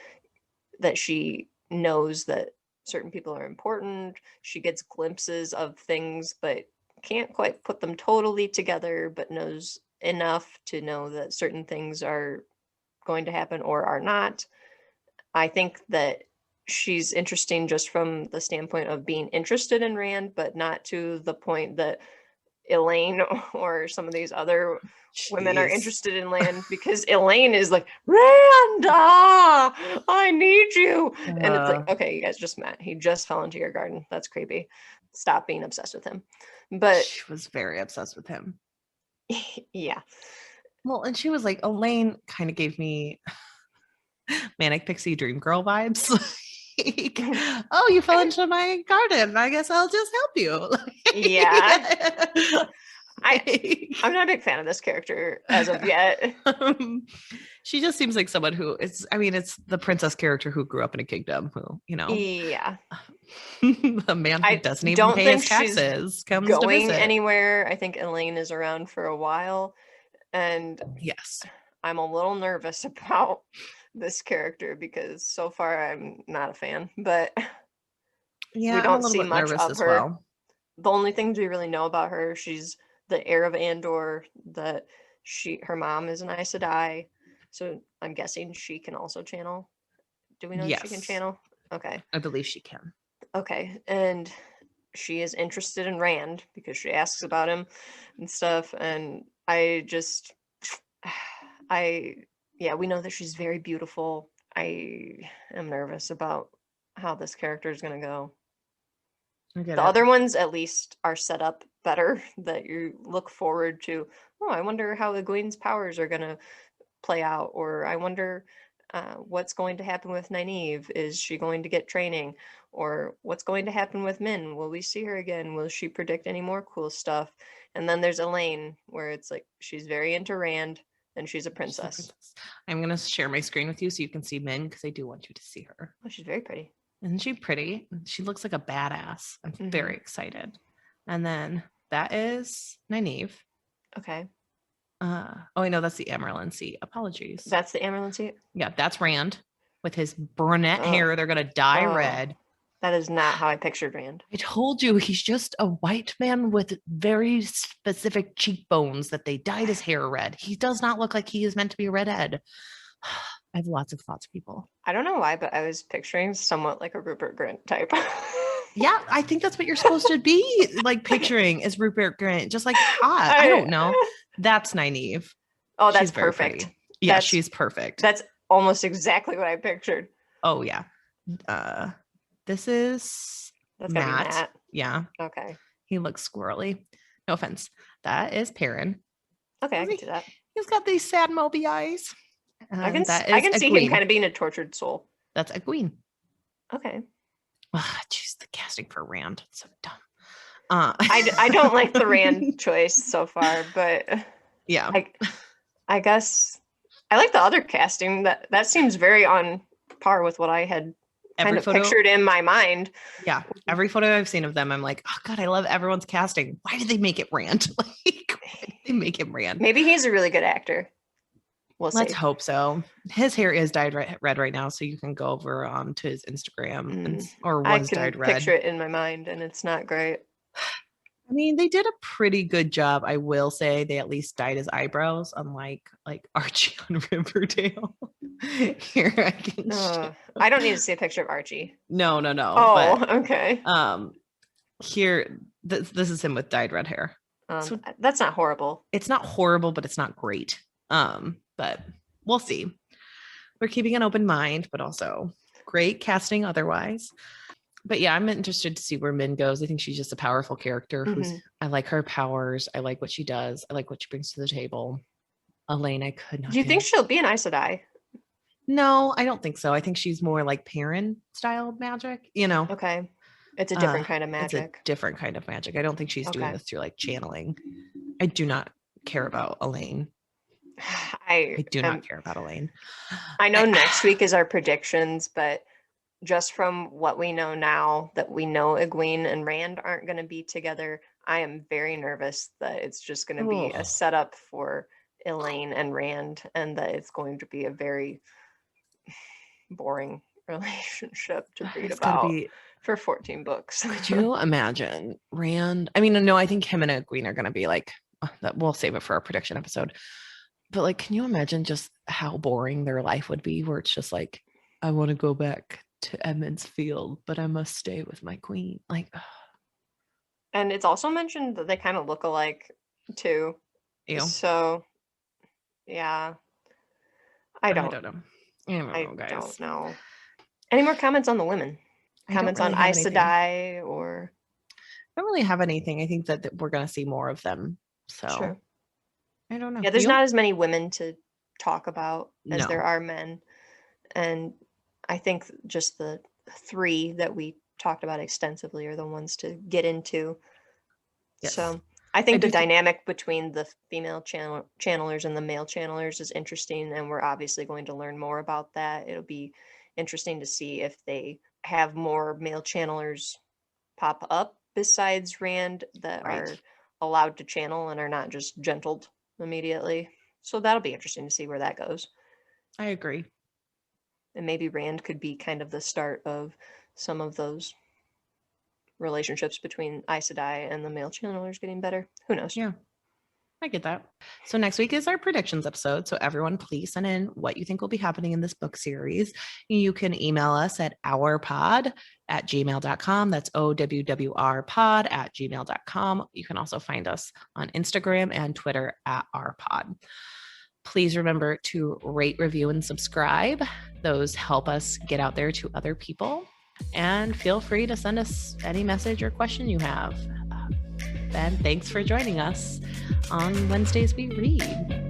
that she knows that certain people are important. She gets glimpses of things, but can't quite put them totally together, but knows enough to know that certain things are going to happen or are not. I think that she's interesting just from the standpoint of being interested in Rand, but not to the point that Elaine or some of these other women are Jeez. interested in Lan, because Elaine is like, Rand, I need you. And it's like, okay, you guys just met. He just fell into your garden. That's creepy. Stop being obsessed with him. But she was very obsessed with him. yeah. Well, and she was like, Elaine kind of gave me Manic Pixie Dream Girl vibes. Like, oh, you fell into my garden. I guess I'll just help you. Yeah. I'm not a big fan of this character as of yet. She just seems like someone who it's the princess character who grew up in a kingdom who, Yeah. a man who doesn't even pay his taxes comes going to visit. Anywhere. I think Elaine is around for a while. And yes, I'm a little nervous about this character because so far I'm not a fan, but yeah, we don't see much of her. Well. The only things we really know about her, she's the heir of Andor, that her mom is an Aes Sedai, so I'm guessing she can also channel. Do we know if she can channel? Okay. I believe she can. Okay, and she is interested in Rand because she asks about him and stuff, and we know that she's very beautiful. I am nervous about how this character is going to go. The other ones at least are set up better, that you look forward to. Oh, I wonder how Egwene's powers are going to play out, or I wonder what's going to happen with Nynaeve. Is she going to get training? Or what's going to happen with Min? Will we see her again? Will she predict any more cool stuff? And then there's Elaine, where it's like she's very into Rand and she's a princess. I'm going to share my screen with you so you can see Min, because I do want you to see her. Oh, she's very pretty. Isn't she pretty? She looks like a badass. I'm very excited. And then that is Nynaeve. Okay. Oh, I know that's the Amerlin seat. Apologies. That's the Amerlin seat? Yeah, that's Rand with his brunette hair. They're going to dye red. That is not how I pictured Rand. I told you, he's just a white man with very specific cheekbones that they dyed his hair red. He does not look like he is meant to be a redhead. I have lots of thoughts, people. I don't know why, but I was picturing somewhat like a Rupert Grint type. Yeah, I think that's what you're supposed to be like picturing is Rupert Grint, just like hot. I don't know. That's Nynaeve. Oh, that's perfect. Yeah, she's perfect. That's almost exactly what I pictured. Oh, yeah. That's Matt. Yeah. Okay. He looks squirrely. No offense. That is Perrin. Okay, I can see that. He's got these sad Moby eyes. I can see him kind of being a tortured soul. That's Egwene. Okay. Jeez, the casting for Rand. It's so dumb. I don't like the Rand choice so far, but yeah. I guess I like the other casting. That seems very on par with what I had pictured in my mind. Yeah. Every photo I've seen of them, I'm like, oh God, I love everyone's casting. Why did they make it Rand? Like, why did they make him Rand? Maybe he's a really good actor. Let's hope so. His hair is dyed red right now, so you can go over to his Instagram or was dyed red. I can picture it in my mind, and it's not great. I mean, they did a pretty good job. I will say they at least dyed his eyebrows, unlike like Archie on Riverdale. Here I can. I don't need to see a picture of Archie. No. Oh, but, okay. Here, this is him with dyed red hair. So that's not horrible. It's not horrible, but it's not great. But we'll see. We're keeping an open mind, but also great casting otherwise. But yeah, I'm interested to see where Min goes. I think she's just a powerful character. I like her powers. I like what she does. I like what she brings to the table. Elaine, I could not. Do you think she'll be an Aes Sedai? No, I don't think so. I think she's more like Perrin style magic, Okay. It's a different kind of magic. It's a different kind of magic. I don't think she's doing this through like channeling. I do not care about Elaine. I do not care about Elaine. I know next week is our predictions, but just from what we know now, that we know Egwene and Rand aren't going to be together, I am very nervous that it's just going to be a setup for Elaine and Rand, and that it's going to be a very boring relationship to read about for 14 books. Could you imagine Rand? I mean, no, I think him and Egwene are going to be like, we'll save it for our prediction episode. But like, can you imagine just how boring their life would be, where it's just like, I want to go back to Edmund's Field, but I must stay with my queen. Like, And it's also mentioned that they kind of look alike too. Ew. So, yeah. I don't know. I don't know. Any more comments on the women? Comments on Aes Sedai or? I don't really have anything. I think that we're going to see more of them. So sure. I don't know. Yeah, there's not as many women to talk about as there are men. And I think just the 3 that we talked about extensively are the ones to get into. Yes. So I think the dynamic between the female channelers and the male channelers is interesting, and we're obviously going to learn more about that. It'll be interesting to see if they have more male channelers pop up besides Rand that are allowed to channel and are not just gentled immediately. So that'll be interesting to see where that goes. I agree. And maybe Rand could be kind of the start of some of those relationships between Aes Sedai and the male channelers getting better. Who knows? Yeah, I get that. So next week is our predictions episode. So everyone, please send in what you think will be happening in this book series. You can email us at ourpod@gmail.com. That's OWWR pod@gmail.com. You can also find us on Instagram and Twitter @ourpod. Please remember to rate, review, and subscribe. Those help us get out there to other people. And feel free to send us any message or question you have. Ben, thanks for joining us on Wednesdays We Read.